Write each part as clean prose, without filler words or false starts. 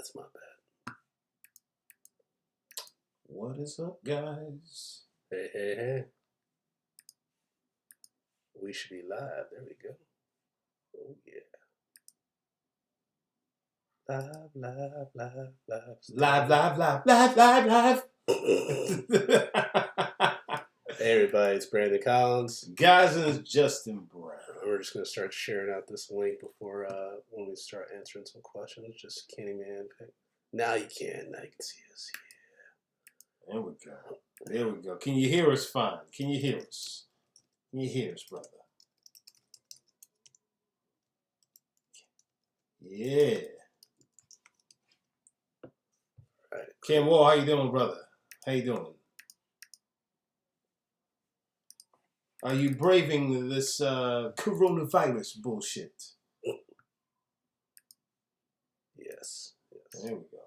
That's my bad. What is up, guys? Hey. We should be live. There we go. Oh, yeah. Live. Hey, everybody. It's Brandon Collins. Guys, and it's Justin Brown. We're just going to start sharing out this link before when we start answering some questions. Just Candyman pick. Now you can. Now you can see us. Yeah. There we go. Can you hear us fine? Can you hear us? Can you hear us, brother? Yeah. Right. Cam Wall, how you doing, brother? How you doing? Are you braving this coronavirus bullshit? Yes. There we go.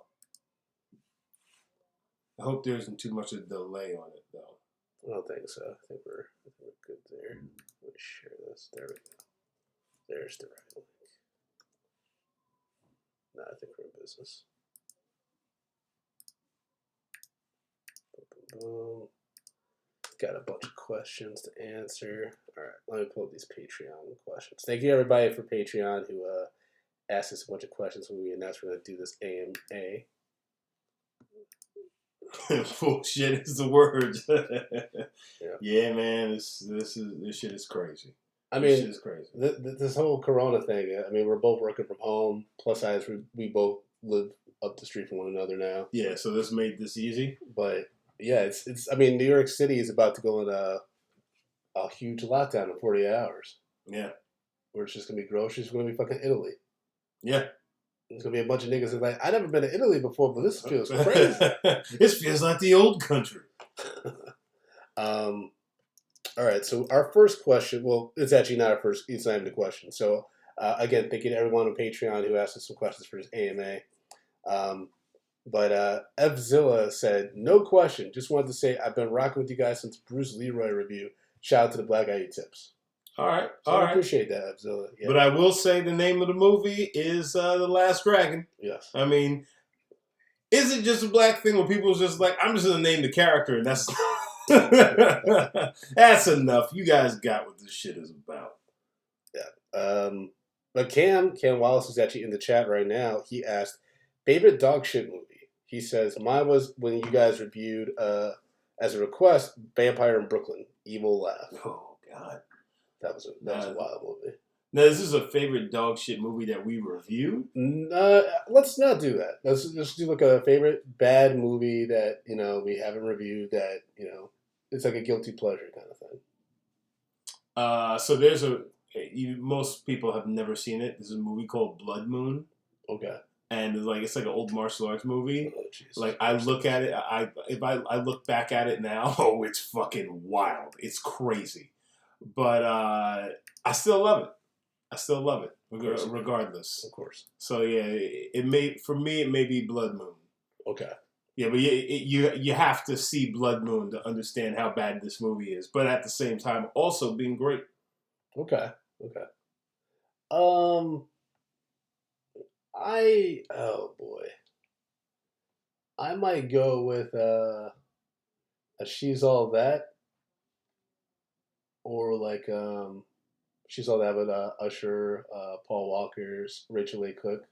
I hope there isn't too much of a delay on it, though. I don't think so. I think we're good there. Let me share this. There we go. There's the right link. Now I think we're in business. Boom. Got a bunch of questions to answer. All right, let me pull up these Patreon questions. Thank you, everybody, for Patreon who asked us a bunch of questions when we announced we're going to do this AMA. Bullshit is the word. Yeah. Yeah, man, this shit is crazy. I This shit mean, is crazy. this whole Corona thing. I mean, we're both working from home. Plus, size, we both live up the street from one another now. Yeah, so this made this easy. But yeah, it's. I mean, New York City is about to go in a huge lockdown in 48 hours. Yeah. Where it's just gonna be groceries. It's gonna be fucking Italy. Yeah. There's gonna be a bunch of niggas that like, I never been to Italy before, but this feels crazy. This feels like the old country. All right, so our first question, well, it's actually not our first, it's not even a question. So, again, thank you to everyone on Patreon who asked us some questions for this AMA. But Evzilla said, no question, just wanted to say I've been rocking with you guys since Bruce Leroy review. Shout out to the Black Guy Eat Tips. All right, So I appreciate that, Evzilla. Yeah. But I will say the name of the movie is The Last Dragon. Yes. I mean, is it just a black thing where people's just like, I'm just going to name the character and that's... That's enough. You guys got what this shit is about. Yeah. But Cam Wallace is actually in the chat right now. He asked, favorite dog shit movie? He says, mine was when you guys reviewed, as a request, Vampire in Brooklyn, Evil Laugh. Oh, God. That was a wild movie. Now, this is a favorite dog shit movie that we reviewed? Let's not do that. Let's just do like a favorite bad movie that, we haven't reviewed that, it's like a guilty pleasure kind of thing. So there's most people have never seen it. There's a movie called Blood Moon. Okay. And it's like an old martial arts movie. Oh, Jesus. Like I look at it, if I look back at it now, oh, it's fucking wild. It's crazy. But I still love it. Regardless. Of course. So yeah, it may be Blood Moon. Okay. Yeah, but you have to see Blood Moon to understand how bad this movie is. But at the same time, also being great. Okay. Oh boy. I might go with a She's All That. Or like She's All That with Usher, Paul Walker's, Rachel A. Cook.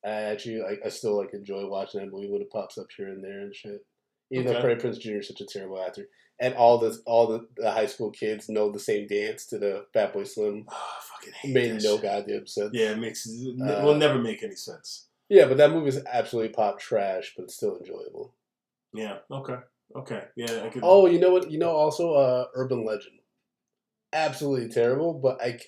I still enjoy watching that movie when it pops up here and there and shit. Even though Freddie Prinze Jr. is such a terrible actor, and all the high school kids know the same dance to the Fatboy Slim. Oh, I fucking hate made that no shit. goddamn sense. Yeah, it will never make any sense. Yeah, but that movie is absolutely pop trash, but it's still enjoyable. Yeah. Okay. Yeah, I could. Oh, you know what? Also, Urban Legend. Absolutely terrible, but I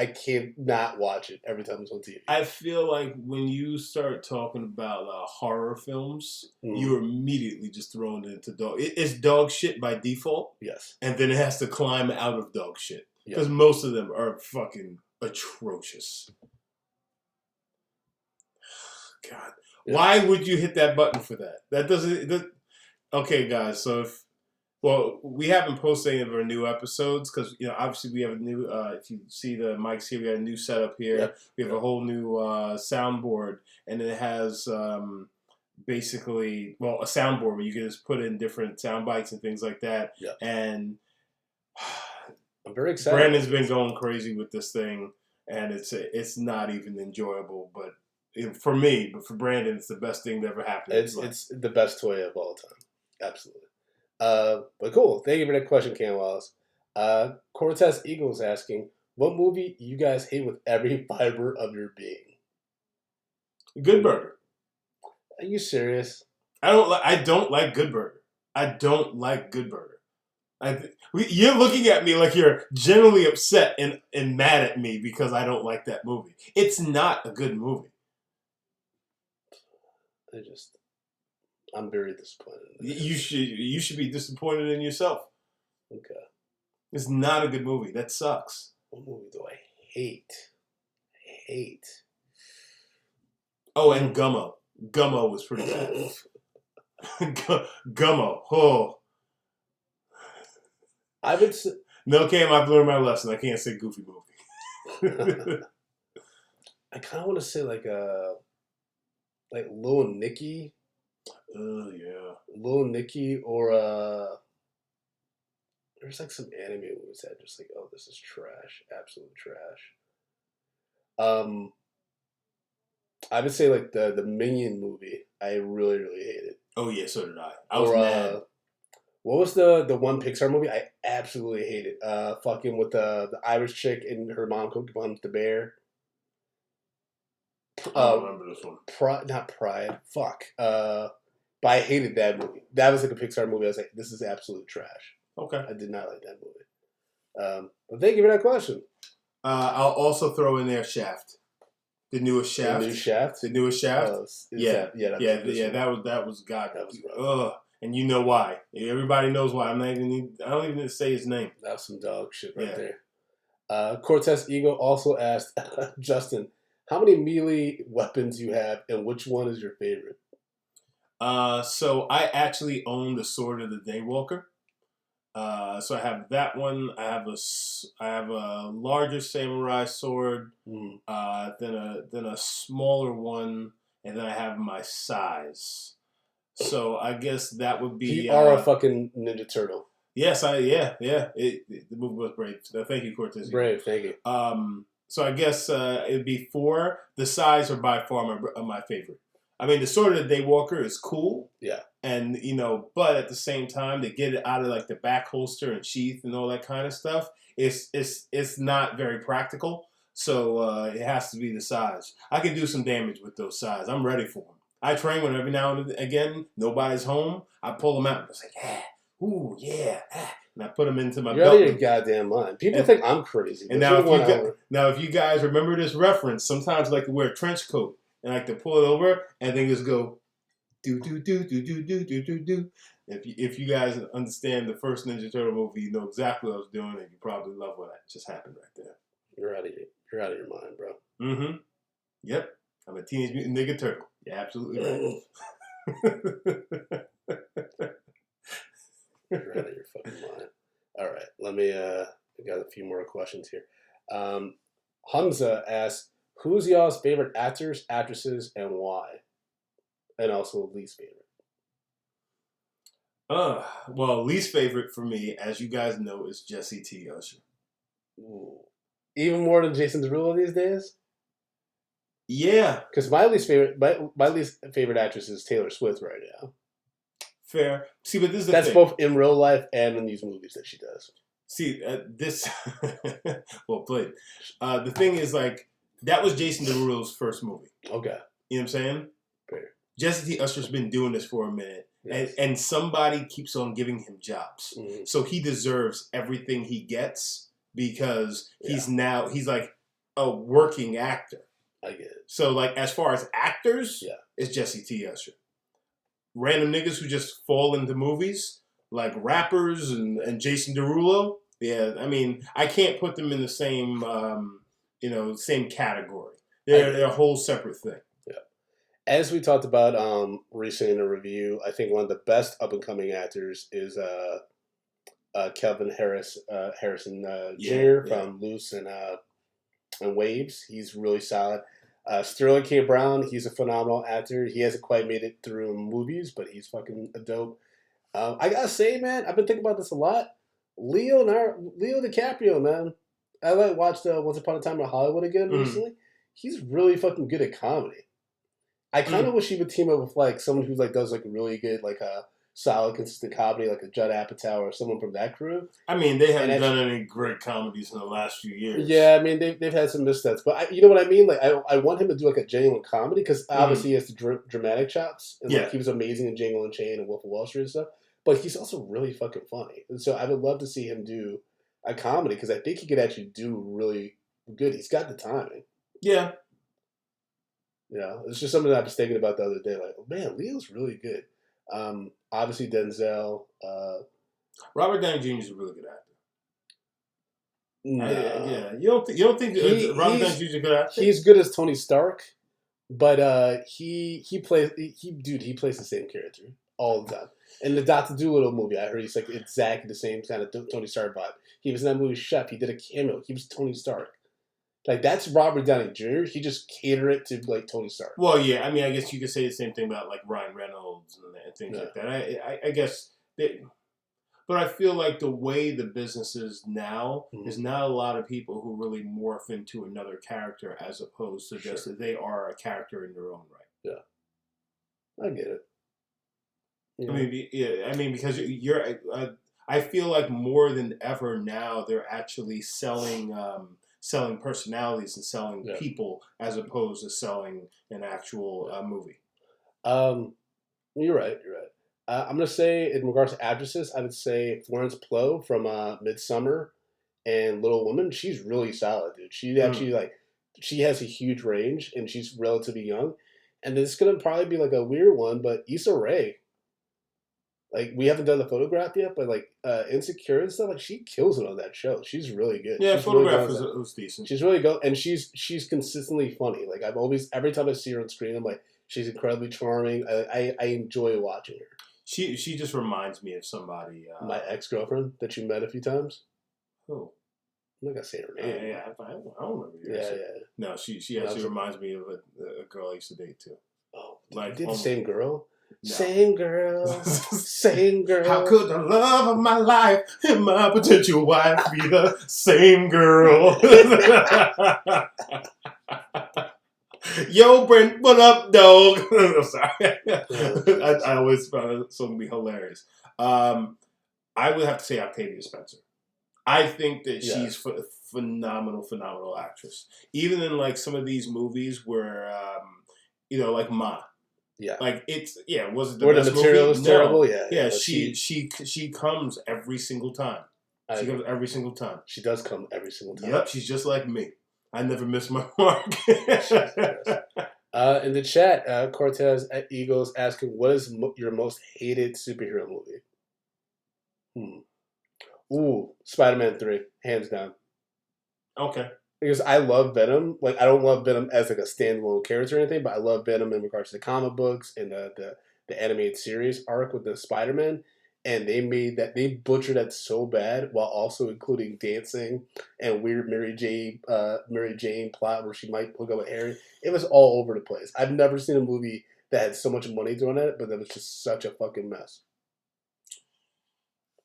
can't not watch it every time it's on TV. I feel like when you start talking about horror films, you're immediately just thrown into dog. It's dog shit by default. Yes. And then it has to climb out of dog shit. Because most of them are fucking atrocious. God. Yeah. Why would you hit that button for that? That doesn't... Okay, guys, so Well, we haven't posted any of our new episodes because obviously we have a new. If you see the mics here, we got a new setup here. Yep. We have a whole new soundboard, and it has basically a soundboard where you can just put in different sound bites and things like that. Yep. And I'm very excited. Brandon's been going crazy with this thing, and it's not even enjoyable, but. For me, but for Brandon, it's the best thing that ever happened. It's the best toy of all time. Absolutely. But cool. Thank you for that question, Cam Wallace. Cortez Eagles asking, what movie you guys hate with every fiber of your being? Good Burger. Are you serious? I don't like Good Burger. I don't like Good Burger. You're looking at me like you're genuinely upset and mad at me because I don't like that movie. It's not a good movie. I'm very disappointed. You should be disappointed in yourself. Okay. It's not a good movie. That sucks. What movie do I hate? Oh, and Gummo. Gummo was pretty bad. Gummo. Oh. I would say... No, Cam, I've learned my lesson. I can't say goofy movie. I kind of want to say like Lil Nicky. Oh yeah, Lil Nicky, or there's like some anime movies that just like, oh, this is trash, absolute trash. I would say like the Minion movie. I really hated. Oh yeah, so did I. I was mad. What was the one Pixar movie I absolutely hated? Fucking with the Irish chick and her mom cooked one with the bear. I don't remember this one. Not Pride. Fuck. But I hated that movie. That was like a Pixar movie. I was like, this is absolute trash. Okay. I did not like that movie. But thank you for that question. I'll also throw in there Shaft. The newest Shaft. The new Shaft? The newest Shaft. That was God. That was ugh. And you know why. Everybody knows why. I don't even need to say his name. That was some dog shit right there. Cortez Eagle also asked, Justin, how many melee weapons you have and which one is your favorite? So I actually own the Sword of the Daywalker. So I have that one. I have a larger samurai sword, then a smaller one, and then I have my size. So I guess that would be. You are a fucking Ninja Turtle. Yes, the movie was brave. Thank you, Cortez. Brave, thank you. So I guess it'd be 4. The size are by far my favorite. I mean, the Sword of the Daywalker is cool. Yeah. And, but at the same time, to get it out of like the back holster and sheath and all that kind of stuff, it's not very practical. So it has to be the size. I can do some damage with those size. I'm ready for them. I train when every now and again, nobody's home. I pull them out. It's like, ooh, yeah, and I put them into my belt. You're out of your goddamn mind. People think I'm crazy. And now, if you guys remember this reference, sometimes I like to wear a trench coat and I like to pull it over and then just go do do do do do do do do do. If you guys understand the first Ninja Turtle movie, you know exactly what I was doing, and you probably love what just happened right there. You're out of your mind, bro. Mm-hmm. Yep. I'm a Teenage Mutant Ninja Turtle. You're absolutely right. You're out of your fucking mind. All right, let me. I got a few more questions here. Hamza asks, "Who's y'all's favorite actors, actresses, and why?" And also least favorite. Well, least favorite for me, as you guys know, is Jessie T. Usher. Ooh. Even more than Jason Derulo these days? Yeah. Because my least favorite actress is Taylor Swift right now. Fair. See, but this is the thing. That's both in real life and in these movies that she does. See, this... well played. The thing is, like, that was Jason Derulo's first movie. Okay. You know what I'm saying? Fair. Jessie T. Usher's been doing this for a minute. Yes. And somebody keeps on giving him jobs. Mm-hmm. So he deserves everything he gets because he's like a working actor. I get it. So, like, as far as actors, it's Jessie T. Usher. Random niggas who just fall into movies, like rappers and Jason Derulo. Yeah, I mean, I can't put them in the same, same category. They're a whole separate thing. Yeah. As we talked about recently in a review, I think one of the best up-and-coming actors is Kelvin Harrison Yeah, Jr. yeah. from Loose and Waves. He's really solid. Sterling K. Brown, he's a phenomenal actor. He hasn't quite made it through movies, but he's fucking a dope. I gotta say, man, I've been thinking about this a lot. Leo DiCaprio, man. I like watched Once Upon a Time in Hollywood again Mm, recently. He's really fucking good at comedy. I kind of mm. wish he would team up with like someone who like does like really good like a solid consistent comedy like a Judd Apatow or someone from that crew. I mean, they And haven't done actually, any great comedies in the last few years. yeah, I mean they've had some missteps, but you know what I mean. Like I want him to do like a genuine comedy because Mm, obviously he has the dramatic chops and like yeah. he was amazing in Django Unchained and Wolf of Wall Street and stuff. But he's also really fucking funny, and so I would love to see him do a comedy because I think he could actually do really good. He's got the timing. Yeah. It's just something I was thinking about the other day. Like, oh, man, Leo's really good. Obviously Denzel. Robert Downey Jr. is a really good actor. No, Yeah. You don't think he Robert Downey Jr. is a good actor? he's good as Tony Stark, but he plays he plays the same character all the time. In the Doctor Dolittle movie, I heard he's like exactly the same kind of Tony Stark vibe. He was in that movie Chef. He did a cameo. He was Tony Stark. Like that's Robert Downey Jr. He just catered it to like Tony Stark. Well, yeah. I mean, I guess you could say the same thing about like Ryan Reynolds and things Yeah, like that. I guess, but I feel like the way the business is now, Mhm. there's not a lot of people who really morph into another character as opposed to just Sure. that they are a character in their own right. Yeah, I get it. I Yeah, mean, yeah. I mean, because I feel like more than ever now they're actually selling personalities and selling yeah, people as opposed to selling an actual yeah. movie. You're right. You're right. I'm gonna say in regards to actresses, I would say Florence Pugh from Midsummer and Little Woman. She's really solid, dude. She Mm. actually like she has a huge range and she's relatively young. And this is gonna probably be like a weird one, but Issa Rae. Like we haven't done the photograph yet, but like Insecure and stuff, like she kills it on that show. She's really good. Yeah, She's really good Photograph on that. was decent. She's really good, and she's consistently funny. Like I've always every time I see her on screen, I'm like she's incredibly charming. I enjoy watching her. She just reminds me of somebody. My ex girlfriend that you met a few times. Who? I'm not gonna say her name. Yeah, I don't remember. Yeah, yeah. No, she When I actually was, reminds me of a girl I used to date too. oh, you Like, did the same girl. no. Same girl. Same How girl. could the love of my life and my potential wife be the same girl? Yo, Brent, what up, dog? I'm sorry. I always found it so to be hilarious. I would have to say Octavia Spencer. I think that Yeah, she's phenomenal actress. Even in like some of these movies where, like Ma. yeah. Like was it the Where the best material movie? is No. terrible. Yeah, yeah. Yeah, But she comes every single time. I She comes agree. every single time. She does come every single time. Yep, she's just like me. I never miss my mark. Jesus Christ. In the chat, Cortez Eagles asking, "What is your most hated superhero movie?" Ooh, Spider-Man 3, hands down. Okay. Because I love Venom. Like I don't love Venom as like a standalone character or anything, but I love Venom in regards to the comic books and the animated series arc with the Spider-Man. And they butchered that so bad while also including dancing and weird Mary Jane plot where she might hook up with Harry. It was all over the place. I've never seen a movie that had so much money thrown at it, but that was just such a fucking mess.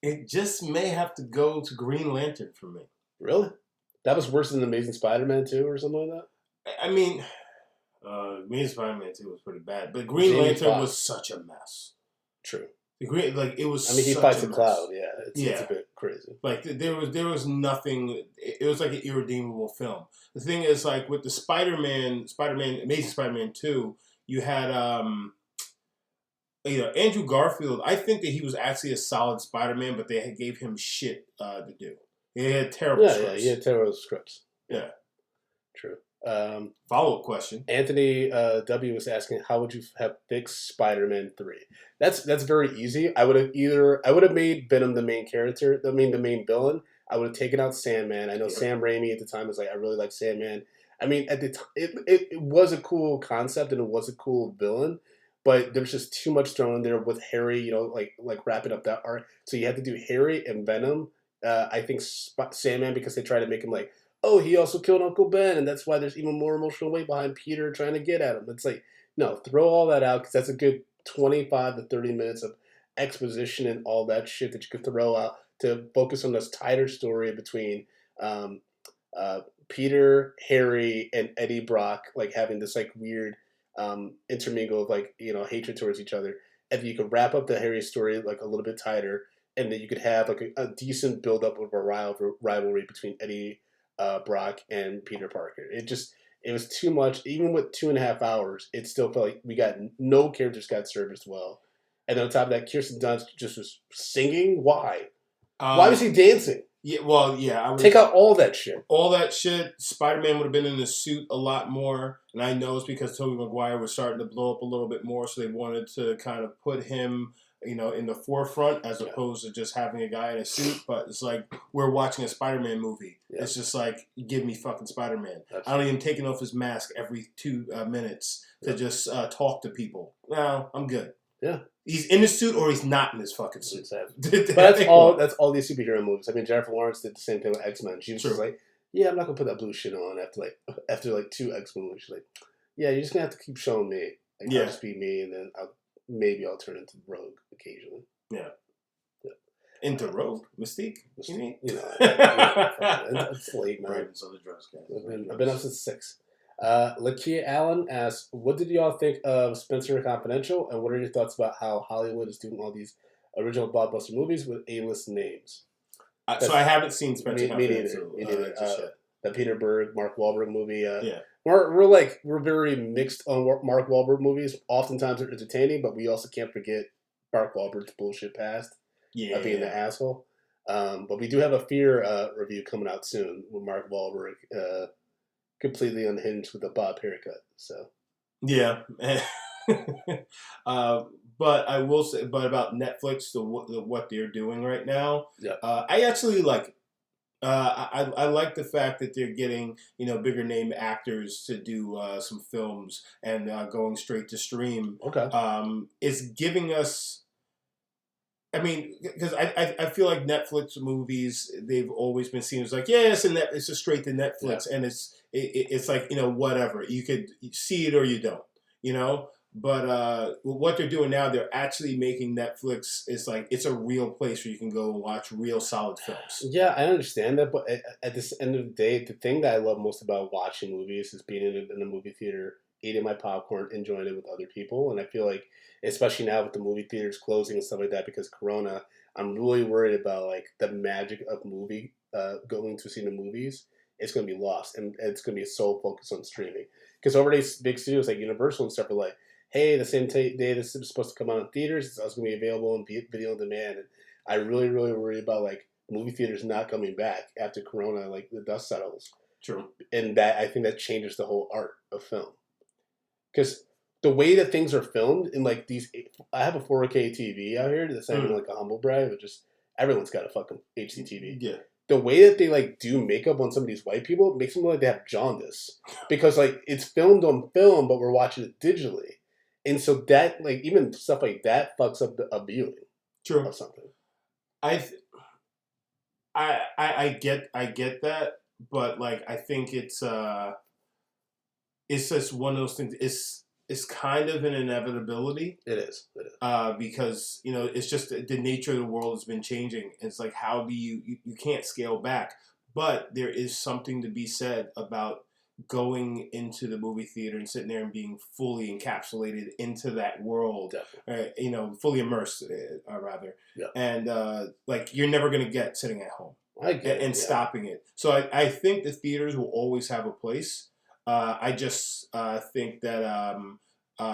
It just may have to go to Green Lantern for me. Really? That was worse than Amazing Spider-Man 2 or something like that? I mean, me and Spider-Man 2 was pretty bad, but Green Jamie Lantern Foxx. was such a mess. True. It was. I mean, he such fights a a mess. cloud. Yeah, it's Yeah. a bit crazy. Like there was nothing. It was like an irredeemable film. The thing is, like with the Amazing Spider-Man 2, you had Andrew Garfield. I think that he was actually a solid Spider-Man, but they gave him shit to do. He had terrible Yeah, scripts. he had terrible scripts. Yeah. True. Follow-up question. Anthony W was asking, how would you have fixed Spider-Man 3? That's very easy. I would have made Venom the main character. I mean, the main villain. I would have taken out Sandman. I know Yeah. Sam Raimi at the time was like, I really like Sandman. I mean, at the time, it was a cool concept and it was a cool villain, but there's just too much thrown in there with Harry, like wrapping up that arc. So you have to do Harry and Venom. I think Sandman, because they try to make him like, oh, he also killed Uncle Ben, and that's why there's even more emotional weight behind Peter trying to get at him. It's like, no, throw all that out because that's a good 25 to 30 minutes of exposition and all that shit that you could throw out to focus on this tighter story between um, Peter, Harry, and Eddie Brock, like having this like weird intermingle of like hatred towards each other, and then you could wrap up the Harry story like a little bit tighter, and then you could have like a decent build up of a rivalry between Eddie Brock and Peter Parker. It was too much. Even with 2.5 hours, it still felt like we got no characters got serviced well. And on top of that, Kirsten Dunst just was singing. Why? Why was he dancing? Yeah, well, yeah. Take out all that shit. All that shit. Spider-Man would have been in the suit a lot more, and I know it's because Tobey Maguire was starting to blow up a little bit more, so they wanted to kind of put him, in the forefront as opposed to just having a guy in a suit. But it's like we're watching a Spider-Man movie. Yeah. It's just like, give me fucking Spider-Man. I don't even taking off his mask every 2 minutes to just talk to people. No, I'm good. Yeah. He's in his suit or he's not in his fucking suit. Exactly. But that's all these superhero movies. I mean, Jennifer Lawrence did the same thing with X-Men. She was just like, yeah, I'm not gonna put that blue shit on after 2 X-Men movies. She's like, yeah, you're just gonna have to keep showing me. I'll just be me, and then I'll turn into Rogue occasionally. Yeah. Into Rogue? Mystique? You mean? It's late, man. I've been up since 6. Lakia Allen asks, what did y'all think of Spencer Confidential, and what are your thoughts about how Hollywood is doing all these original blockbuster movies with A-list names? So I haven't seen Spencer Confidential. Me neither. The Peter Berg, Mark Wahlberg movie. We're very mixed on Mark Wahlberg movies. Oftentimes they're entertaining, but we also can't forget Mark Wahlberg's bullshit past. Yeah. Being the asshole. But we do have a Fear review coming out soon with Mark Wahlberg completely unhinged with a bob haircut. So, yeah. But I will say, about Netflix, what they're doing right now, I actually like it. I like the fact that they're getting bigger name actors to do some films and going straight to stream. Okay, it's giving us. I mean, because I feel like Netflix movies, they've always been seen as like, it's just straight to Netflix, and it's like whatever, you could see it or you don't, But what they're doing now, they're actually making Netflix. It's like it's a real place where you can go and watch real solid films. Yeah, I understand that, but at this end of the day, the thing that I love most about watching movies is being in a movie theater, eating my popcorn, enjoying it with other people, and I feel like, especially now with the movie theaters closing and stuff like that because Corona, I'm really worried about like the magic of going to see the movies. It's going to be lost, and it's going to be so focused on streaming because already big studios like Universal and stuff are like, hey, the same day this is supposed to come out in theaters, it's also going to be available on video on demand. And I really, really worry about like movie theaters not coming back after Corona, like the dust settles. True. And that I think that changes the whole art of film. Because the way that things are filmed in like these, I have a 4K TV out here that's not even like a humble brag, but just everyone's got a fucking HD TV. Yeah. The way that they like do makeup on some of these white people makes them look like they have jaundice. Because like it's filmed on film, but we're watching it digitally. And so that, like, even stuff like that fucks up a viewing. True. Of something. I get that, but like I think it's just one of those things. It's kind of an inevitability. It is. Because it's just the nature of the world has been changing. It's like how do you can't scale back, but there is something to be said about going into the movie theater and sitting there and being fully encapsulated into that world, fully immersed, rather. Yeah. And like you're never going to get sitting at home stopping it. So I think the theaters will always have a place. I just think that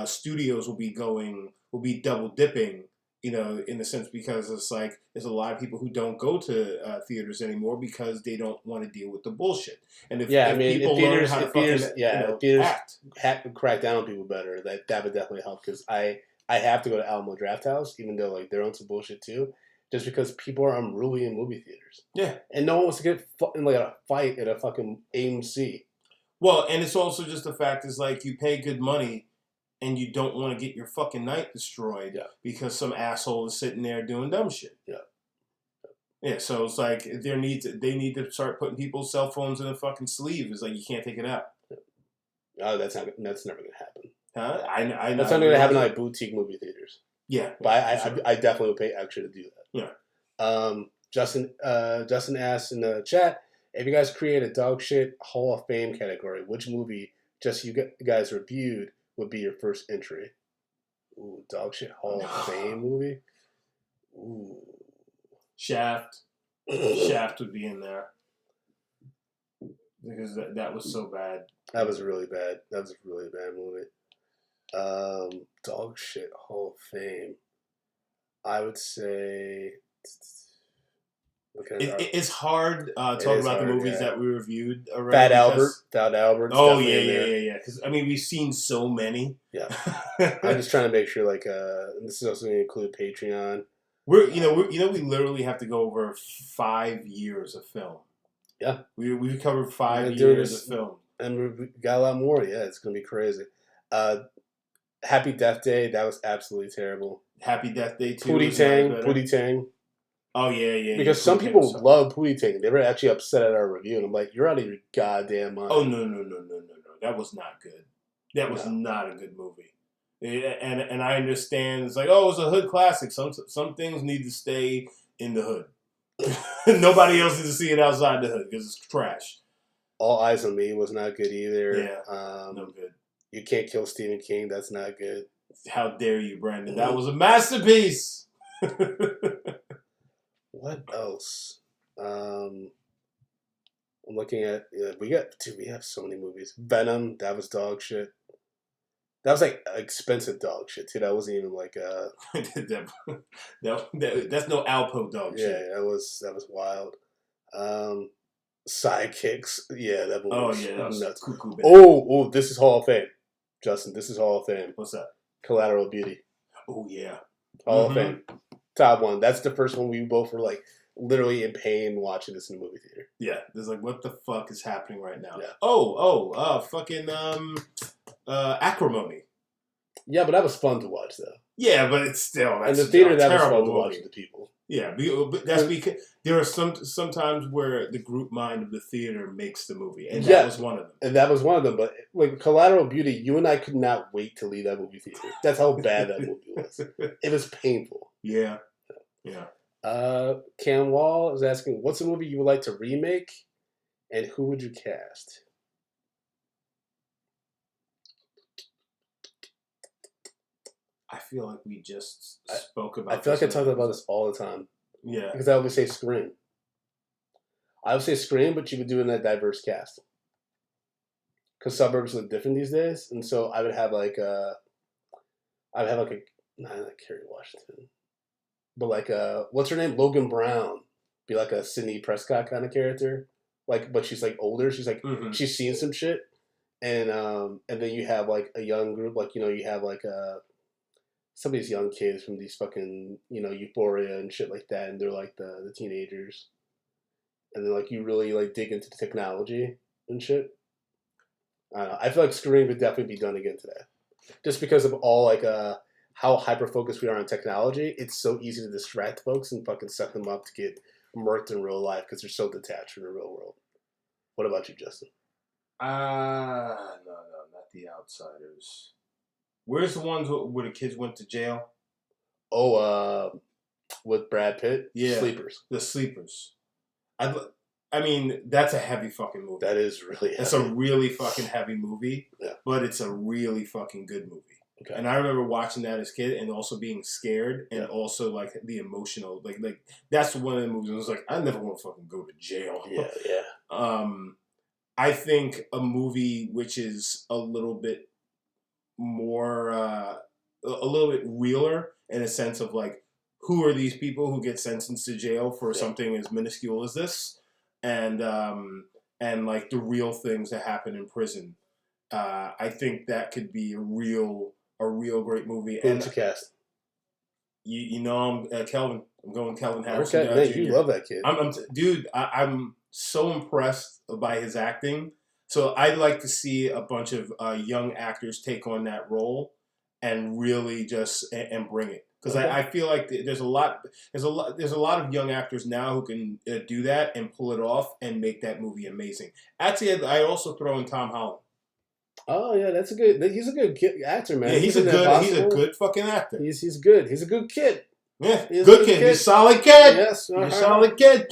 studios will be double dipping. In the sense because it's like there's a lot of people who don't go to theaters anymore because they don't want to deal with the bullshit. And if people learn how to theaters crack down on people better, that would definitely help. Because I have to go to Alamo Drafthouse, even though like they're on some bullshit too, just because people are unruly in movie theaters. Yeah, and no one wants to get in like a fight at a fucking AMC. Well, and it's also just the fact is like you pay good money. and you don't want to get your fucking night destroyed because some asshole is sitting there doing dumb shit. Yeah, so it's like they need to start putting people's cell phones in a fucking sleeve. It's like you can't take it out. Oh, that's never gonna happen. Huh? I that's not gonna happen in like boutique movie theaters. Yeah, but I definitely will pay extra to do that. Yeah. Justin asked in the chat, if you guys create a dog shit Hall of Fame category, which movie just you guys reviewed would be your first entry? Ooh, dog shit Hall of Fame movie. Ooh. Shaft. Shaft would be in there because that was so bad. That was really bad. That was a really bad movie. Dog shit Hall of Fame. I would say it's hard talking about the movies that we reviewed already. Fat Albert. Oh yeah. Because I mean, we've seen so many. Yeah. I'm just trying to make sure. Like, this is also going to include Patreon. We literally have to go over 5 years of film. Yeah, we covered 5 years of film, and we got a lot more. Yeah, it's gonna be crazy. Happy Death Day, that was absolutely terrible. Happy Death Day too. Pootie Tang. Oh yeah. Because some people love Pootie Tang. They were actually upset at our review, and I'm like, you're out of your goddamn mind. Oh no. That was not good. That was not a good movie. And I understand it's like, oh, it's a hood classic. Some things need to stay in the hood. Nobody else needs to see it outside the hood because it's trash. All Eyes on Me was not good either. Yeah, no good. You Can't Kill Stephen King. That's not good. How dare you, Brandon? That was a masterpiece. What else? I'm looking at. We have so many movies. Venom. That was dog shit. That was like expensive dog shit too. That wasn't even like that's no Alpo dog shit. Yeah, that was wild. Sidekicks. Yeah, that movie. That was nuts. Cuckoo. Oh, this is Hall of Fame, Justin. This is Hall of Fame. What's that? Collateral Beauty. Oh yeah. Hall of Fame. Top one. That's the first one we both were like literally in pain watching this in the movie theater. Yeah, there's like, what the fuck is happening right now? Yeah. Fucking Acrimony. Yeah, but that was fun to watch though. Yeah, but it's still in the theater that was fun to watch with the people. Yeah, but that's because there are sometimes where the group mind of the theater makes the movie, and that was one of them. And that was one of them. But like Collateral Beauty, you and I could not wait to leave that movie theater. That's how bad that movie was. It was painful. Yeah. Cam Wall is asking, what's a movie you would like to remake, and who would you cast? I feel like we just spoke about. I feel like I talk about this all the time. Yeah, because I always say Scream. I would say Scream, but you would do it in a diverse cast. Because suburbs look different these days, and so I would have like not Kerry Washington, but like what's her name? Logan Brown. Be like a Sidney Prescott kind of character, like, but she's like older. She's like she's seen some shit, and then you have like a young group, like you have like some of these young kids from these fucking Euphoria and shit like that, and they're like the teenagers, and then like you really like dig into the technology and shit. I don't know. I feel like Scream could definitely be done again today, just because of all like how hyper focused we are on technology. It's so easy to distract folks and fucking suck them up to get murked in real life because they're so detached from the real world. What about you, Justin? No, not The Outsiders. Where's the ones where the kids went to jail? Oh, with Brad Pitt? Yeah. Sleepers. The Sleepers. I mean, that's a heavy fucking movie. That is really heavy. It's a really fucking heavy movie, yeah. But it's a really fucking good movie. Okay. And I remember watching that as a kid and also being scared and also like the emotional, like that's one of the movies I was like, I never want to fucking go to jail. Yeah. I think a movie which is a little bit more, a little bit realer in a sense of like, who are these people who get sentenced to jail for something as minuscule as this, and like the real things that happen in prison. I think that could be a real great movie. Who's the cast? You know, I'm Kelvin. I'm going Kelvin Harris. Okay, man, you love that kid. I'm so impressed by his acting. So I'd like to see a bunch of young actors take on that role and really just and bring it. Because I feel like there's a lot of young actors now who can do that and pull it off and make that movie amazing. Actually, I also throw in Tom Holland. Oh yeah, that's a good. He's a good actor, man. Yeah, he's a good fucking actor. He's good. He's a good kid. Yeah, good kid. He's a solid kid. Yes, he's a solid kid.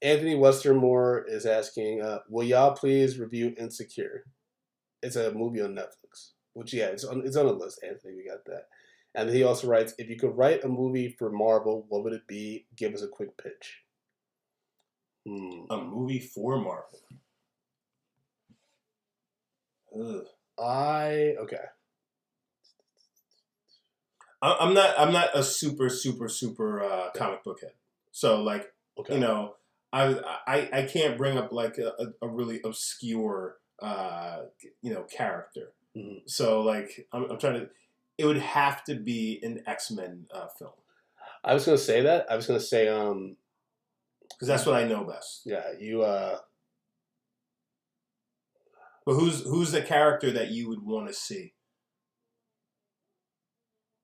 Anthony Westermore is asking, will y'all please review Insecure? It's a movie on Netflix. Which it's on the list. Anthony, we got that. And he also writes, if you could write a movie for Marvel, what would it be? Give us a quick pitch. A movie for Marvel. Ugh. Okay. I'm not a super comic book head. So like, okay. You know, I can't bring up like a really obscure character. Mm-hmm. So like I'm trying to. It would have to be an X-Men film. I was gonna say that. I was gonna say because that's what I know best. Yeah, you. But who's the character that you would want to see?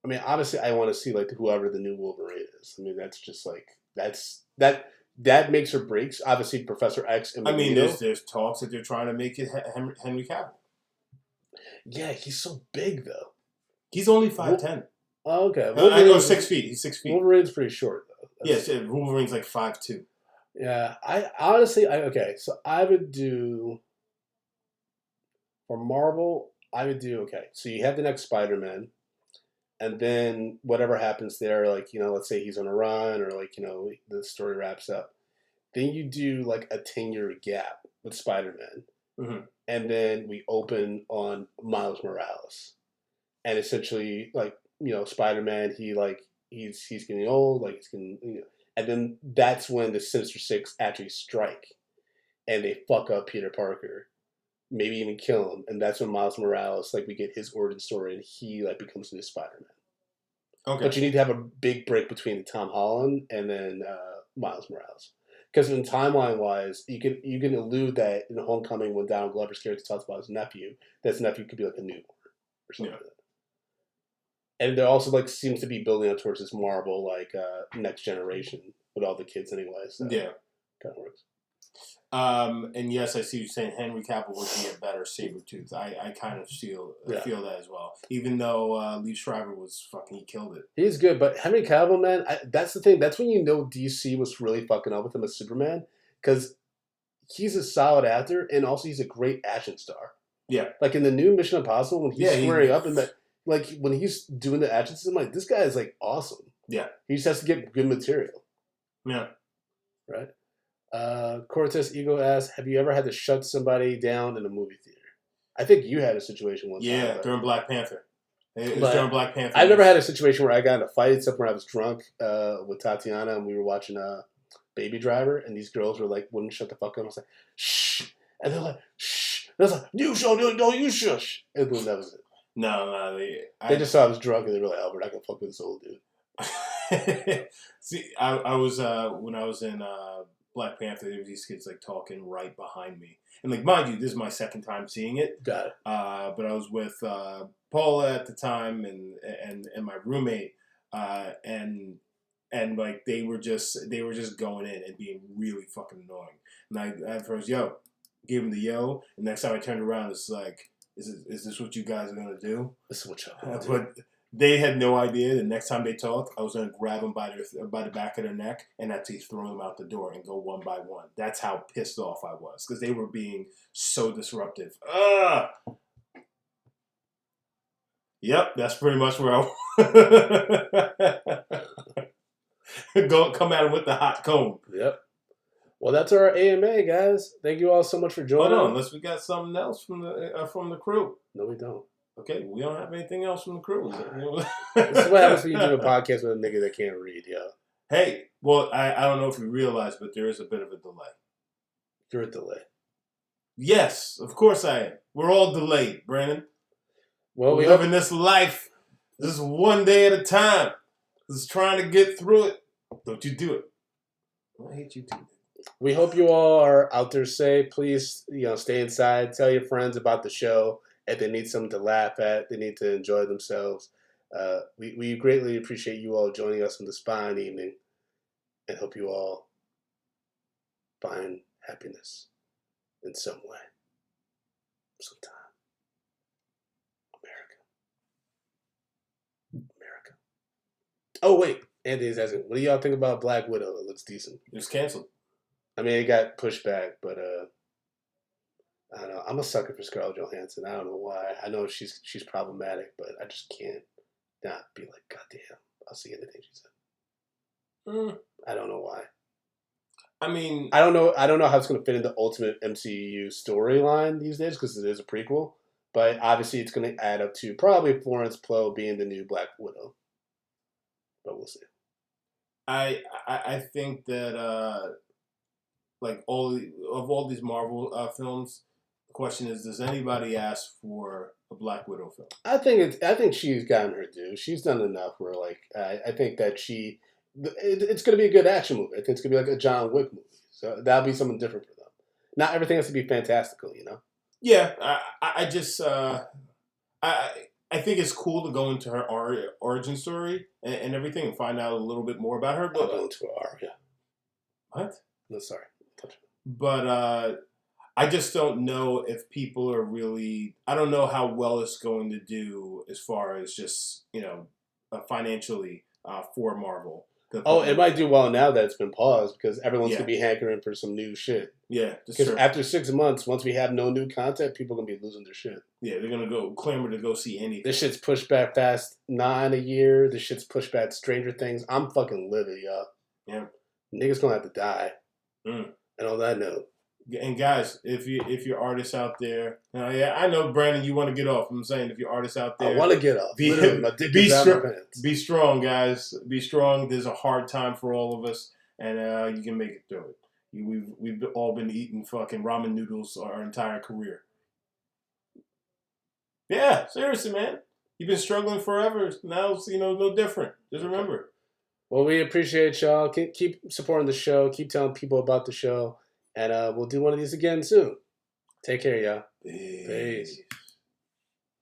I mean, obviously, I want to see like whoever the new Wolverine is. I mean, that's just like that makes or breaks. Obviously, Professor X. And I mean, there's talks that they're trying to make it Henry Cavill. Yeah, he's so big though. He's only 5'10". Oh, okay. I know 6 feet. He's 6 feet. Wolverine's pretty short though. Yes, Wolverine's like 5'2". Yeah, I honestly, so I would do for Marvel. I would do okay. So you have the next Spider-Man, and then whatever happens there, like let's say he's on a run, or like the story wraps up. Then you do like a 10-year gap with Spider-Man, mm-hmm. and then we open on Miles Morales. And essentially, like Spider-Man, he's getting old, like he's getting, and then that's when the Sinister Six actually strike, and they fuck up Peter Parker, maybe even kill him, and that's when Miles Morales, like we get his origin story, and he like becomes the new Spider-Man. Okay. But you need to have a big break between Tom Holland and then Miles Morales, because in timeline-wise, you can allude that in Homecoming when Donald Glover's character talks about his nephew, that his nephew could be like a newborn or something like that. And there also like seems to be building up towards this Marvel like next generation with all the kids anyway. So yeah, kind of works. And yes, I see you saying Henry Cavill would be a better Sabretooth. I kind of feel that as well. Even though Lee Schreiber he killed it. He's good, but Henry Cavill, man, that's the thing. That's when DC was really fucking up with him as Superman, because he's a solid actor and also he's a great action star. Yeah, like in the new Mission Impossible when he's squaring up in that. Like, when he's doing the action system, like, this guy is, like, awesome. Yeah. He just has to get good material. Yeah. Right? Cortez Ego asks, have you ever had to shut somebody down in a movie theater? I think you had a situation once. Yeah, during Black Panther. It was during Black Panther. I've never had a situation where I got in a fight, except when I was drunk with Tatiana, and we were watching Baby Driver, and these girls were, like, wouldn't shut the fuck up. I was like, shh. And they're like, shh. And I was like, you shush. And then that was it. No, they just saw I was drunk and they were like, "Oh, we're not gonna fuck with this old dude." See, I was when I was in Black Panther, there were these kids like talking right behind me, and like mind you, this is my second time seeing it. Got it. But I was with Paula at the time and my roommate, and like they were just going in and being really fucking annoying. And I at first gave him the yo, and next time I turned around, it's like. Is this what you guys are going to do? This is what y'all going to do. But they had no idea. The next time they talked, I was going to grab them by the back of their neck and actually throw them out the door and go one by one. That's how pissed off I was because they were being so disruptive. Yep, that's pretty much where I come at them with the hot comb. Yep. Well, that's our AMA, guys. Thank you all so much for joining. Hold on, unless we got something else from the crew. No, we don't. Okay, we don't have anything else from the crew. This is what happens when you do a podcast with a nigga that can't read, yo. Hey, well, I don't know if you realize, but there is a bit of a delay. You're a delay. Yes, of course I am. We're all delayed, Brandon. Well, we live in this life. This is one day at a time. This is trying to get through it. Don't you do it. I hate you too. We hope you all are out there safe. Please, stay inside. Tell your friends about the show. if they need something to laugh at, they need to enjoy themselves. We greatly appreciate you all joining us on this fine evening, and hope you all find happiness in some way, sometime. America. Oh wait, Andy's asking, what do y'all think about Black Widow? It looks decent. It was canceled. I mean, it got pushed back, but I don't know. I'm a sucker for Scarlett Johansson. I don't know why. I know she's problematic, but I just can't not be like, God damn, I'll see anything she said. I don't know why. I mean, I don't know how it's going to fit into Ultimate MCU storyline these days because it is a prequel. But obviously, it's going to add up to probably Florence Pugh being the new Black Widow. But we'll see. I think that like all these Marvel films, the question is, does anybody ask for a Black Widow film? I think she's gotten her due. She's done enough. Where like I think that it's going to be a good action movie. I think it's going to be like a John Wick movie. So that'll be something different for them. Not everything has to be fantastical, you know. Yeah, I just I think it's cool to go into her origin story and everything and find out a little bit more about her. But I'll go into Arya. What? No, sorry. But I just don't know if people are really. I don't know how well it's going to do as far as just financially for Marvel. Oh, it might do well now that it's been paused because everyone's Yeah. gonna be hankering for some new shit. Yeah, that's Because true. after 6 months, once we have no new content, people are gonna be losing their shit. Yeah, they're gonna go clamor to go see anything. This shit's pushed back Fast 9 a year. This shit's pushed back Stranger Things. I'm fucking livid, y'all. Yeah. Niggas gonna have to die. Mm. And on that note, And guys, if you're artists out there, yeah, I know Brandon, you want to get off. I'm saying if you're artists out there, I want to get off. Be- Literally, my dick be is out my str- pants. be strong, guys. Be strong. There's a hard time for all of us, and you can make it through it. We've all been eating fucking ramen noodles our entire career. Yeah, seriously, man. You've been struggling forever. Now it's no different. Just remember. Well, we appreciate y'all. Keep supporting the show. Keep telling people about the show. And we'll do one of these again soon. Take care, y'all. Peace. Peace.